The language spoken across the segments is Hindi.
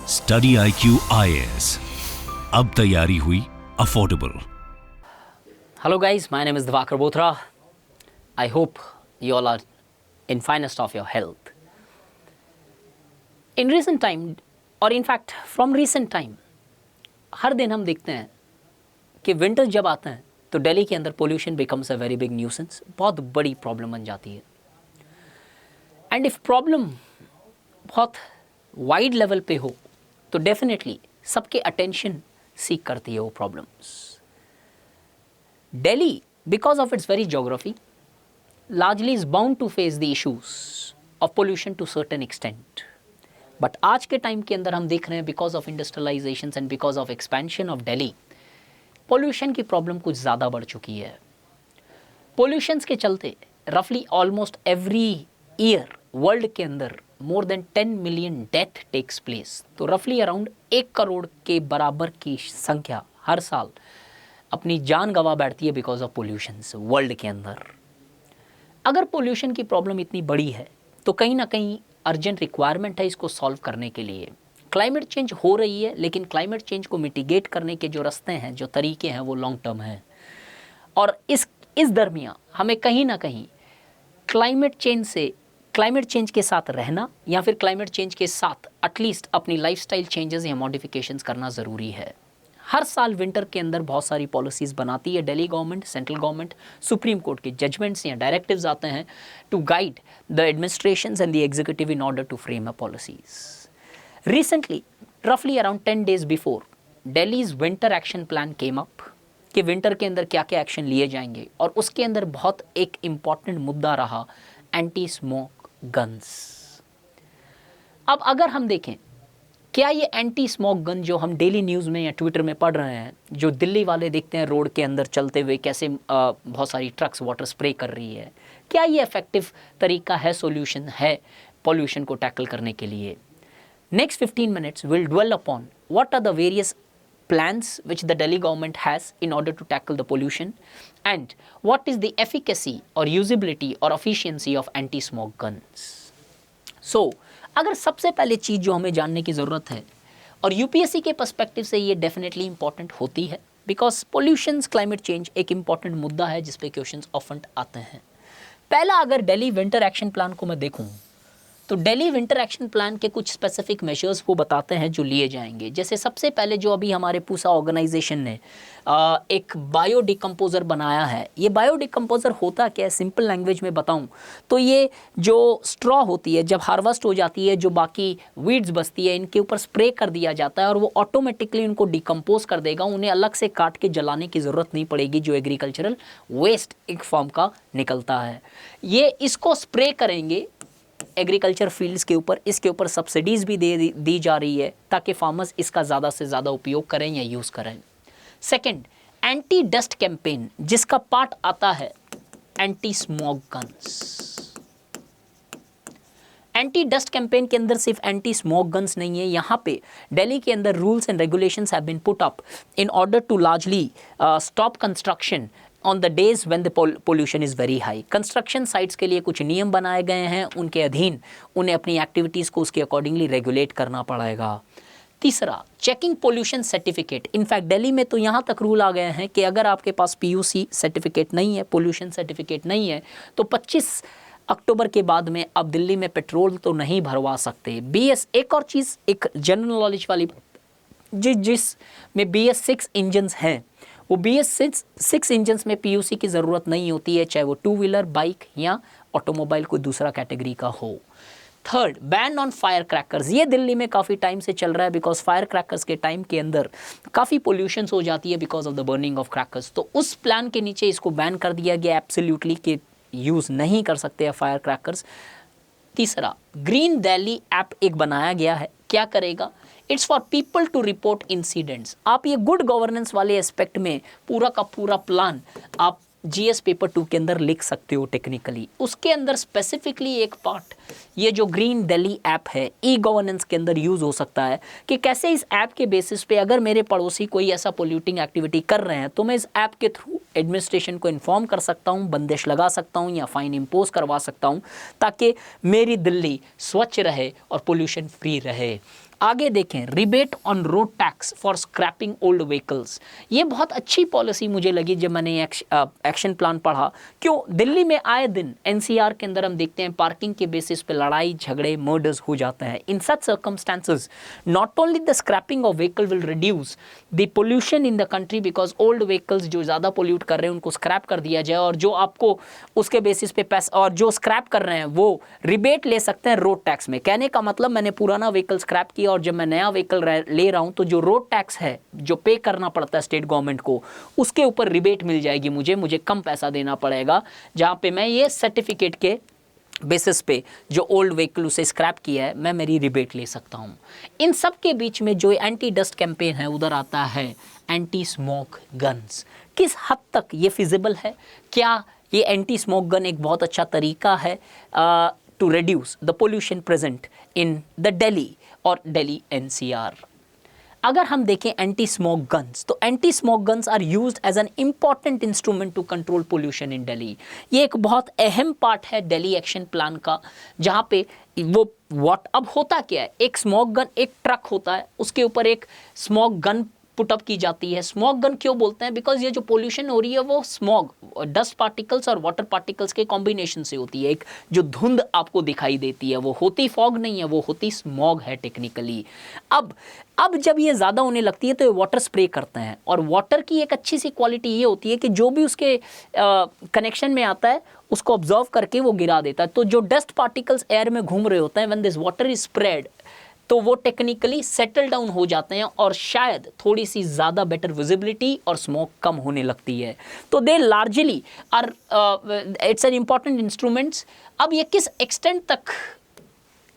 स्टडी IQ IAS, अब तैयारी हुई affordable. Hello guys, my name is Divakar Bothra. I hope you all are in finest of your health. In recent time, or in fact from recent time, हर दिन हम देखते हैं कि विंटर जब आते हैं तो दिल्ली के अंदर pollution becomes a very big nuisance, बहुत बड़ी प्रॉब्लम बन जाती है। एंड इफ प्रॉब्लम बहुत वाइड लेवल पे हो तो डेफिनेटली सबके अटेंशन सीक करती है वो problems. Delhi, because of its very geography, largely is bound to face the issues of pollution to certain extent. But आज के टाइम के अंदर हम देख रहे हैं because of industrializations and because of expansion of Delhi, pollution की प्रॉब्लम कुछ ज़्यादा बढ़ चुकी है। Pollutions के चलते roughly almost every year world के अंदर more than 10 million death takes place. तो roughly around 1 करोड़ के बराबर की संख्या हर साल अपनी जान गंवा बैठती है बिकॉज ऑफ पोल्यूशंस वर्ल्ड के अंदर। अगर पोल्यूशन की प्रॉब्लम इतनी बड़ी है तो कहीं ना कहीं अर्जेंट रिक्वायरमेंट है इसको सॉल्व करने के लिए। क्लाइमेट चेंज हो रही है लेकिन क्लाइमेट चेंज को मिटिगेट करने के जो रास्ते हैं, जो तरीके हैं वो लॉन्ग टर्म हैं। और इस दरमियान हमें कहीं ना कहीं क्लाइमेट चेंज के साथ रहना या फिर क्लाइमेट चेंज के साथ एटलीस्ट अपनी लाइफस्टाइल चेंजेस या मॉडिफिकेशंस करना ज़रूरी है। हर साल विंटर के अंदर बहुत सारी पॉलिसीज़ बनाती है Delhi government, central government, supreme court के जजमेंट्स या डायरेक्टिव्स आते हैं to guide the administrations and the executive in order to frame a policies. Recently रफली around 10 days before Delhi's winter action plan came up कि विंटर के अंदर क्या क्या एक्शन लिए जाएंगे, और उसके अंदर बहुत एक इम्पॉर्टेंट मुद्दा रहा एंटी स्मोक गन्स। अब अगर हम देखें क्या ये एंटी स्मोक गन जो हम डेली न्यूज़ में या ट्विटर में पढ़ रहे हैं, जो दिल्ली वाले देखते हैं रोड के अंदर चलते हुए कैसे बहुत सारी ट्रक्स वाटर स्प्रे कर रही है, क्या ये इफेक्टिव तरीका है, सॉल्यूशन है पॉल्यूशन को टैकल करने के लिए? Next 15 minutes will dwell upon what are the various plans which the Delhi government has in order to tackle the pollution and what is the efficacy or usability or efficiency of anti-smoke guns. So, अगर सबसे पहले चीज़ जो हमें जानने की ज़रूरत है, और यूपीएससी के पर्सपेक्टिव से ये डेफिनेटली इंपॉर्टेंट होती है बिकॉज पोल्यूशंस क्लाइमेट चेंज एक इंपॉर्टेंट मुद्दा है जिस पे क्वेश्चंस ऑफन आते हैं। पहला अगर दिल्ली विंटर एक्शन प्लान को मैं देखूँ तो दिल्ली विंटर एक्शन प्लान के कुछ स्पेसिफिक मेजर्स वो बताते हैं जो लिए जाएंगे। जैसे सबसे पहले जो अभी हमारे पूसा ऑर्गेनाइजेशन ने एक बायो डिकम्पोज़र बनाया है। ये बायो डिकम्पोज़र होता क्या है, सिंपल लैंग्वेज में बताऊं तो ये जो स्ट्रॉ होती है जब हार्वेस्ट हो जाती है, जो बाकी वीड्स बचती है, इनके ऊपर स्प्रे कर दिया जाता है और वो ऑटोमेटिकली इनको डिकम्पोज कर देगा। उन्हें अलग से काट के जलाने की ज़रूरत नहीं पड़ेगी, जो एग्रीकल्चरल वेस्ट एक फॉर्म का निकलता है। ये इसको स्प्रे करेंगे एग्रीकल्चर फील्ड्स के ऊपर, इसके ऊपर सब्सिडीज़ भी दी जा रही है ताकि फार्मर्स इसका ज़्यादा से ज़्यादा उपयोग करें या यूज़ करें। सेकंड, एंटी डस्ट कैंपेन जिसका पार्ट आता है anti smoke guns. Anti dust campaign के अंदर सिर्फ एंटी स्मोक गन्स नहीं है, यहाँ पे दिल्ली के अंदर rules and regulations have been put up in order to largely stop construction on the days when the pollution is very high. Construction sites के लिए कुछ नियम बनाए गए हैं, उनके अधीन उन्हें अपनी एक्टिविटीज़ को उसके अकॉर्डिंगली रेगुलेट करना पड़ेगा। तीसरा, checking pollution certificate. In fact Delhi में तो यहाँ तक रूल आ गए हैं कि अगर आपके पास PUC सर्टिफिकेट नहीं है, पोल्यूशन सर्टिफिकेट नहीं है, तो 25 अक्टूबर के बाद में अब दिल्ली में पेट्रोल तो नहीं भरवा सकते। एक और चीज़, एक जनरल नॉलेज वाली, जिसमें BS6 इंजन्स हैं, वो BS6 इंजन्स में PUC की ज़रूरत नहीं होती है, चाहे वो 2 व्हीलर, बाइक या ऑटोमोबाइल कोई दूसरा कैटेगरी का हो। Third, ban on fire crackers. ये दिल्ली में काफ़ी टाइम से चल रहा है बिकॉज फायर क्रैकर्स के टाइम के अंदर काफ़ी पोल्यूशंस हो जाती है because of the burning of crackers. तो उस प्लान के नीचे इसको बैन कर दिया गया एब्सोल्युटली कि यूज़ नहीं कर सकते हैं फायर क्रैकर्स। तीसरा, ग्रीन दिल्ली ऐप एक बनाया गया है। क्या करेगा? It's for people to report incidents. आप ये गुड गवर्नेंस वाले एस्पेक्ट में पूरा का पूरा प्लान आप GS पेपर 2 के अंदर लिख सकते हो टेक्निकली। उसके अंदर स्पेसिफिकली एक पार्ट ये जो ग्रीन दिल्ली ऐप है ई गवर्नेंस के अंदर यूज़ हो सकता है कि कैसे इस ऐप के बेसिस पे अगर मेरे पड़ोसी कोई ऐसा पोल्यूटिंग एक्टिविटी कर रहे हैं तो मैं इस ऐप के थ्रू एडमिनिस्ट्रेशन को इन्फॉर्म कर सकता हूँ, बंदिश लगा सकता हूँ या फाइन इम्पोज करवा सकता हूँ ताकि मेरी दिल्ली स्वच्छ रहे और पोल्यूशन फ्री रहे। आगे देखें, rebate on road tax for scrapping old vehicles. ये बहुत अच्छी पॉलिसी मुझे लगी जब मैंने एक्शन प्लान पढ़ा। क्यों? दिल्ली में आए दिन एनसीआर के अंदर हम देखते हैं पार्किंग के बेसिस पे लड़ाई झगड़े मर्डर्स हो जाते हैं। In such circumstances not only the scrapping of vehicle will reduce the pollution in the country, because old vehicles जो ज़्यादा पोल्यूट कर रहे हैं उनको स्क्रैप कर दिया जाए, और जो आपको उसके बेसिस पे पैसा, और जो स्क्रैप कर रहे हैं वो रिबेट ले सकते हैं रोड टैक्स में। कहने का मतलब मैंने पुराना व्हीकल स्क्रैप किया और जब मैं नया व्हीकल ले रहा हूं तो जो रोड टैक्स है जो पे करना पड़ता है स्टेट गवर्नमेंट को, उसके ऊपर रिबेट मिल जाएगी मुझे कम पैसा देना पड़ेगा, जहां पे मैं ये सर्टिफिकेट के बेसिस पे जो ओल्ड व्हीकल उसे स्क्रैप किया है मैं मेरी रिबेट ले सकता हूं। इन सब के बीच में जो एंटी डस्ट कैंपेन है उधर आता है एंटी स्मोक गन्स। किस हद तक ये फिजिबल है? क्या ये एंटी स्मोक गन एक बहुत अच्छा तरीका है to reduce the pollution present in the Delhi और दिल्ली एनसीआर? अगर हम देखें एंटी स्मोक गन्स, तो anti smoke guns are used as an important instrument to control pollution in Delhi. ये एक बहुत अहम पार्ट है दिल्ली एक्शन प्लान का, जहाँ पे वो अब होता क्या है, एक स्मोक गन, एक ट्रक होता है, उसके ऊपर एक स्मोक गन पुटअप की जाती है। स्मोक गन क्यों बोलते हैं? बिकॉज ये जो पोल्यूशन हो रही है वो स्मॉग, डस्ट पार्टिकल्स और वाटर पार्टिकल्स के कॉम्बिनेशन से होती है। एक जो धुंध आपको दिखाई देती है वो होती फॉग नहीं है, वो होती स्मॉग है टेक्निकली। अब जब ये ज़्यादा होने लगती है तो ये वाटर स्प्रे करते हैं, और वाटर की एक अच्छी सी क्वालिटी ये होती है कि जो भी उसके कनेक्शन में आता है उसको ऑब्जर्व करके वो गिरा देता है। तो जो डस्ट पार्टिकल्स एयर में घूम रहे होते हैं, when this water is spread, तो वो टेक्निकली सेटल डाउन हो जाते हैं और शायद थोड़ी सी ज़्यादा बेटर विजिबिलिटी और स्मोक कम होने लगती है। तो they largely are it's an important instruments. अब ये किस एक्सटेंट तक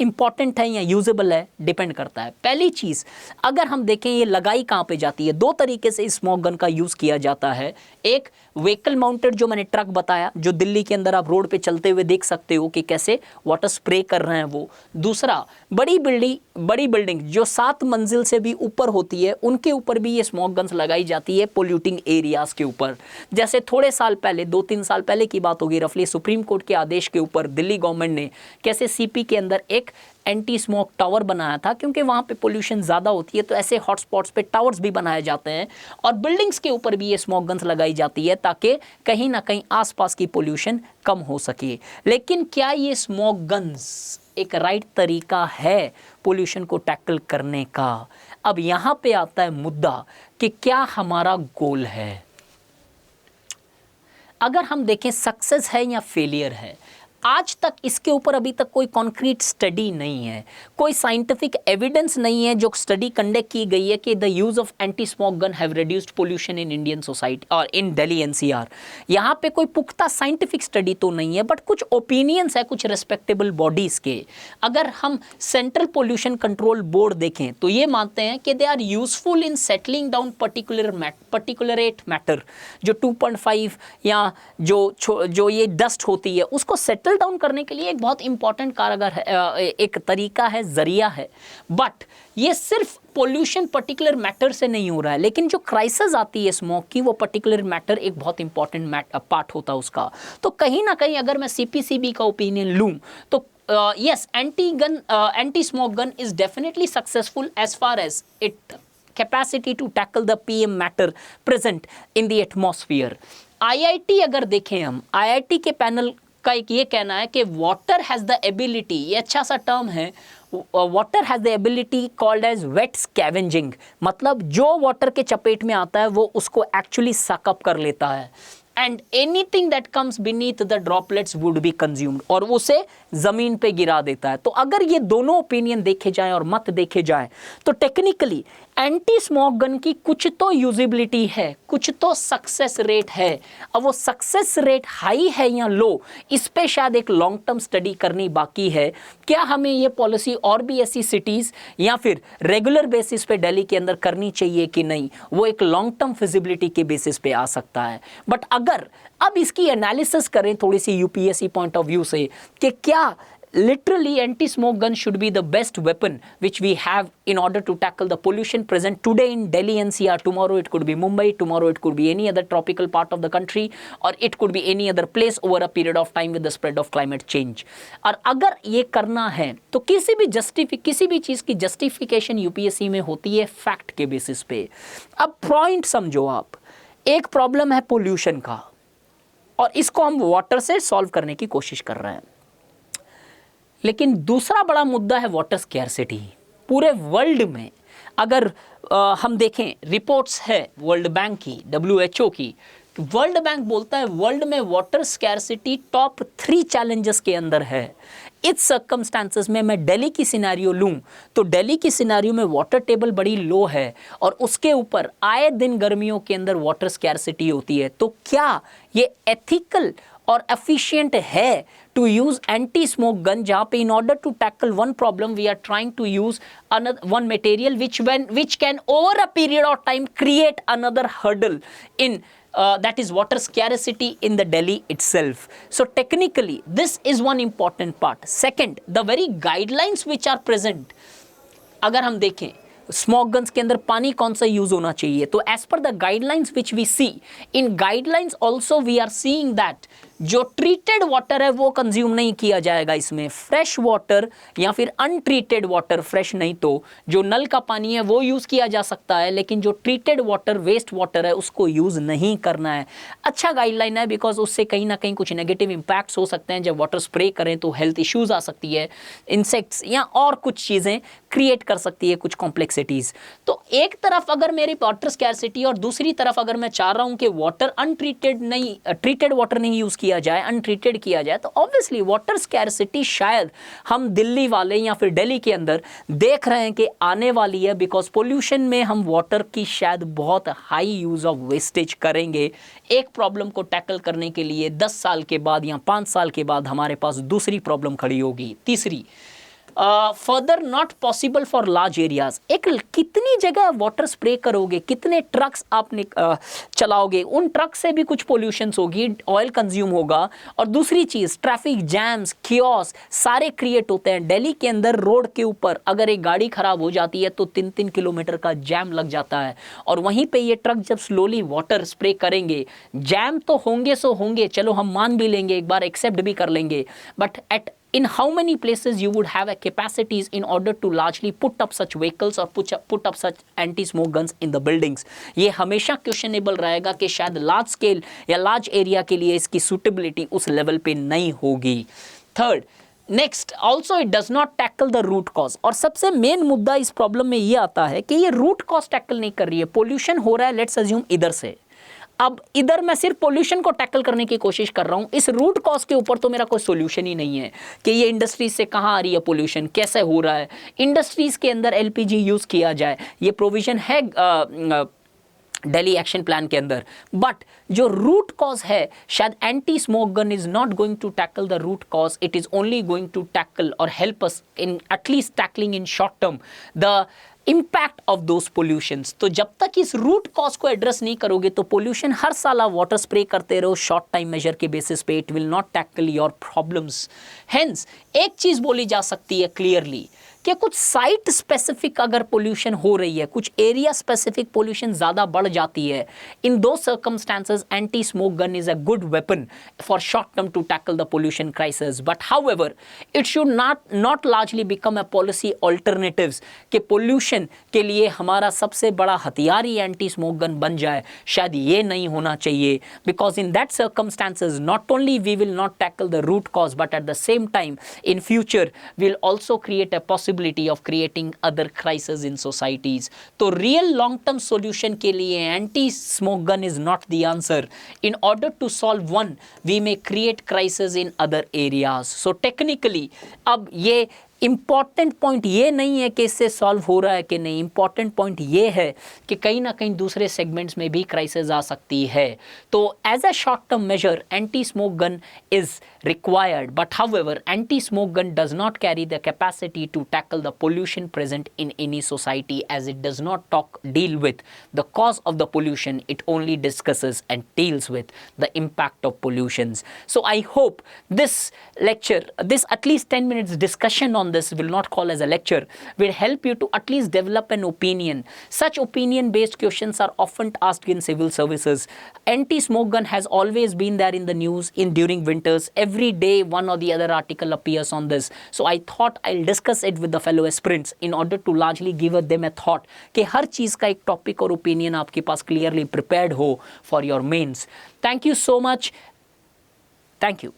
इंपॉर्टेंट है या यूजेबल है डिपेंड करता है। पहली चीज़, अगर हम देखें ये लगाई कहाँ पे जाती है, दो तरीके से इस स्मोक गन का यूज़ किया जाता है। एक व्हीकल माउंटेड जो मैंने ट्रक बताया, जो दिल्ली के अंदर आप रोड पे चलते हुए देख सकते हो कि कैसे वाटर स्प्रे कर रहे हैं वो। दूसरा, बड़ी बिल्डिंग जो 7 मंजिल से भी ऊपर होती है उनके ऊपर भी ये स्मोक गन्स लगाई जाती है पोल्यूटिंग एरियाज़ के ऊपर। जैसे थोड़े साल पहले, 2-3 साल पहले की बात होगी रफली, सुप्रीम कोर्ट के आदेश के ऊपर दिल्ली गवर्नमेंट ने कैसे सीपी के अंदर एक एंटी स्मोक टावर बनाया था, क्योंकि वहाँ पे पोल्यूशन ज़्यादा होती है तो ऐसे हॉटस्पॉट्स पे टावर्स भी बनाए जाते हैं और बिल्डिंग्स के ऊपर भी ये स्मोक गन्स लगाई जाती है ताकि कहीं ना कहीं आसपास की पोल्यूशन कम हो सके। लेकिन क्या ये स्मोक गन्स एक राइट तरीका है पोल्यूशन को टैकल करने का? अब यहाँ पे आता है मुद्दा कि क्या हमारा गोल है। अगर हम देखें सक्सेस है या फेलियर है, आज तक इसके ऊपर अभी तक कोई कॉन्क्रीट स्टडी नहीं है, कोई साइंटिफिक एविडेंस नहीं है जो स्टडी कंडक्ट की गई है कि the use of anti smoke gun have reduced pollution in Indian society और इन दिल्ली एनसीआर। यहाँ पे कोई पुख्ता साइंटिफिक स्टडी तो नहीं है, बट कुछ ओपिनियंस है कुछ रेस्पेक्टेबल बॉडीज़ के। अगर हम सेंट्रल पोल्यूशन कंट्रोल बोर्ड देखें तो ये मानते हैं कि they are useful in settling down particulate matter, जो 2.5 या जो ये डस्ट होती है उसको सेटल डाउन करने के लिए एक बहुत इंपॉर्टेंट कारगर है, एक तरीका है, जरिया है। बट ये सिर्फ पोल्यूशन पर्टिकुलर मैटर से नहीं हो रहा है, लेकिन जो क्राइसिस आती है स्मोक की, वो पर्टिकुलर मैटर एक बहुत इंपॉर्टेंट पार्ट होता है उसका। तो कहीं ना कहीं अगर मैं सीपीसीबी का ओपिनियन लूँ तो yes, anti-smoke gun is definitely successful as far as its capacity to tackle the PM matter present in the atmosphere. IIT अगर देखें हम, IIT के पैनल का एक ये कहना है कि water has the ability, ये अच्छा सा टर्म है, water has the ability called as wet scavenging, मतलब जो water के चपेट में आता है वो उसको actually suck up कर लेता है, and anything that comes beneath the droplets would be consumed, और उसे ज़मीन पे गिरा देता है। तो अगर ये दोनों ओपिनियन देखे जाएं और मत देखे जाएं तो टेक्निकली एंटी स्मोक गन की कुछ तो यूजिबिलिटी है, कुछ तो सक्सेस रेट है। अब वो सक्सेस रेट हाई है या लो, इस पे शायद एक लॉन्ग टर्म स्टडी करनी बाकी है। क्या हमें ये पॉलिसी और भी ऐसी सिटीज़ या फिर रेगुलर बेसिस पे दिल्ली के अंदर करनी चाहिए कि नहीं, वो एक लॉन्ग टर्म फिजिबिलिटी के बेसिस पे आ सकता है। बट अगर अब इसकी एनालिसिस करें थोड़ी सी यूपीएससी पॉइंट ऑफ व्यू से कि क्या literally anti-smoke gun should be the best weapon which we have in order to tackle the pollution present today in Delhi NCR. Tomorrow it could be Mumbai, tomorrow it could be any other tropical part of the country, or it could be any other place over a period of time with the spread of climate change. और अगर ये करना है तो किसी भी चीज़ की जस्टिफिकेशन यूपीएससी में होती है फैक्ट के बेसिस पे। अब पॉइंट समझो आप, एक प्रॉब्लम है पोल्यूशन का और इसको हम वाटर से सॉल्व करने की कोशिश कर रहे हैं, लेकिन दूसरा बड़ा मुद्दा है वाटर स्कैर्सिटी। पूरे वर्ल्ड में अगर हम देखें, रिपोर्ट्स है वर्ल्ड बैंक की, WHO की, वर्ल्ड बैंक बोलता है वर्ल्ड में वाटर स्कैर्सिटी टॉप 3 चैलेंजेस के अंदर है। इस सर्कमस्टांसेस में मैं दिल्ली की सिनेरियो लूं तो दिल्ली की सिनेरियो में वाटर टेबल बड़ी लो है और उसके ऊपर आए दिन गर्मियों के अंदर वाटर स्कैर्सिटी होती है। तो क्या ये एथिकल और एफिशिएंट है to use anti smoke gun, जहां पे in order to tackle one problem we are trying to use one material which can over a period of time create another hurdle in that is water scarcity in the Delhi itself. So technically this is one important part. Second, the very guidelines which are present, अगर हम देखें स्मोक गन्स के अंदर पानी कौन सा यूज होना चाहिए, तो as per the guidelines which we see, in guidelines also we are seeing that जो ट्रीटेड वाटर है वो कंज्यूम नहीं किया जाएगा इसमें। फ्रेश वाटर या फिर अनट्रीटेड वाटर, फ्रेश नहीं तो जो नल का पानी है वो यूज़ किया जा सकता है, लेकिन जो ट्रीटेड वाटर, वेस्ट वाटर है उसको यूज़ नहीं करना है। अच्छा गाइडलाइन है, बिकॉज उससे कहीं ना कहीं कुछ नेगेटिव इम्पैक्ट्स हो सकते हैं। जब वाटर स्प्रे करें तो हेल्थ इश्यूज़ आ सकती है, इंसेक्ट्स या और कुछ चीज़ें क्रिएट कर सकती है, कुछ कॉम्प्लेक्सिटीज़। तो एक तरफ अगर मेरी वाटर स्कैर्सिटी और दूसरी तरफ अगर मैं चाह रहा हूँ कि वाटर अनट्रीटेड नहीं, ट्रीटेड वाटर नहीं यूज़ किया जाए, अनट्रीटेड किया जाए, तो ऑब्वियसली वाटर स्कैर्सिटी शायद हम दिल्ली वाले या फिर दिल्ली के अंदर देख रहे हैं कि आने वाली है, बिकॉज पोल्यूशन में हम वाटर की शायद बहुत हाई यूज़ ऑफ वेस्टेज करेंगे। एक प्रॉब्लम को टैकल करने के लिए 10 साल के बाद या 5 साल के बाद हमारे पास दूसरी प्रॉब्लम खड़ी होगी, तीसरी। Further not possible for large areas. एक कितनी जगह वाटर स्प्रे करोगे, कितने ट्रक्स आपने चलाओगे, उन ट्रक से भी कुछ पोल्यूशंस होगी, ऑयल कंज्यूम होगा। और दूसरी चीज़, ट्रैफिक जैम्स, कियोस सारे क्रिएट होते हैं। दिल्ली के अंदर रोड के ऊपर अगर एक गाड़ी खराब हो जाती है तो 3-3 किलोमीटर का जैम लग जाता है, और वहीं पे ये ट्रक जब स्लोली वाटर स्प्रे करेंगे, जैम तो होंगे सो होंगे, चलो हम मान भी लेंगे, एक बार एक्सेप्ट भी कर लेंगे, but at in how many places you would have a capacities in order to largely put up such vehicles or put up such anti-smoke guns in the buildings? ये हमेशा क्वेश्चनेबल रहेगा कि शायद लार्ज स्केल या लार्ज एरिया के लिए इसकी सुटेबिलिटी उस लेवल पे नहीं होगी। Third, next, also it does not tackle the root cause. और सबसे मेन मुद्दा इस प्रॉब्लम में ये आता है कि ये रूट कॉज टैकल नहीं कर रही है। पोल्यूशन हो रहा है, लेट्स अज्यूम इधर से, अब इधर मैं सिर्फ पोल्यूशन को टैकल करने की कोशिश कर रहा हूं, इस रूट कॉज के ऊपर तो मेरा कोई सोल्यूशन ही नहीं है कि ये इंडस्ट्रीज से कहां आ रही है पोल्यूशन, कैसे हो रहा है, इंडस्ट्रीज के अंदर एलपीजी यूज किया जाए, ये प्रोविजन है दिल्ली एक्शन प्लान के अंदर। बट जो रूट कॉज है, शायद anti smoke gun is not going to tackle the root cause, it is only going to tackle और help us in at least tackling in short term the impact of those pollutions. तो जब तक इस रूट कॉज को एड्रेस नहीं करोगे तो पोल्यूशन हर साल आप वाटर स्प्रे करते रहो शॉर्ट टाइम मेजर के बेसिस पे, it will not tackle your problems. Hence एक चीज बोली जा सकती है क्लियरली कि कुछ साइट स्पेसिफिक अगर पोल्यूशन हो रही है, कुछ एरिया स्पेसिफिक पोल्यूशन ज़्यादा बढ़ जाती है, इन दो circumstances anti smoke gun is a good weapon for short term to tackle the pollution crisis. But however it should not largely become a policy alternatives कि पोल्यूशन के लिए हमारा सबसे बड़ा हथियार ही एंटी स्मोक गन बन जाए। शायद ये नहीं होना चाहिए, because in that circumstances not only we will not tackle the root cause, but at the same time in future will also create a possibility of creating other crises in societies. तो real long term solution के लिए anti smoke gun is not the answer. In order to solve one, we may create crisis in other areas. So technically अब ये इम्पॉर्टेंट पॉइंट ये नहीं है कि इससे सॉल्व हो रहा है कि नहीं, इम्पॉर्टेंट पॉइंट ये है कि कहीं ना कहीं दूसरे सेगमेंट्स में भी क्राइसिस आ सकती है। तो as a short term measure anti smoke gun is required, but however anti-smoke gun does not carry the capacity to tackle the pollution present in any society, as it does not deal with the cause of the pollution. It only discusses and deals with the impact of pollutions. So I hope this lecture, this at least 10 minutes discussion on this, will not call as a lecture, will help you to at least develop an opinion. Such opinion based questions are often asked in civil services. Anti-smoke gun has always been there in the news during winters. Every day one or the other article appears on this. So I thought I'll discuss it with the fellow aspirants in order to largely give them a thought कि हर चीज़ का एक टॉपिक और ओपिनियन आपके पास क्लियरली प्रिपेयर्ड हो for your mains. Thank you so much. Thank you.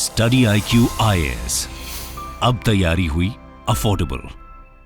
Study IQ IAS, अब तैयारी हुई अफोर्डेबल।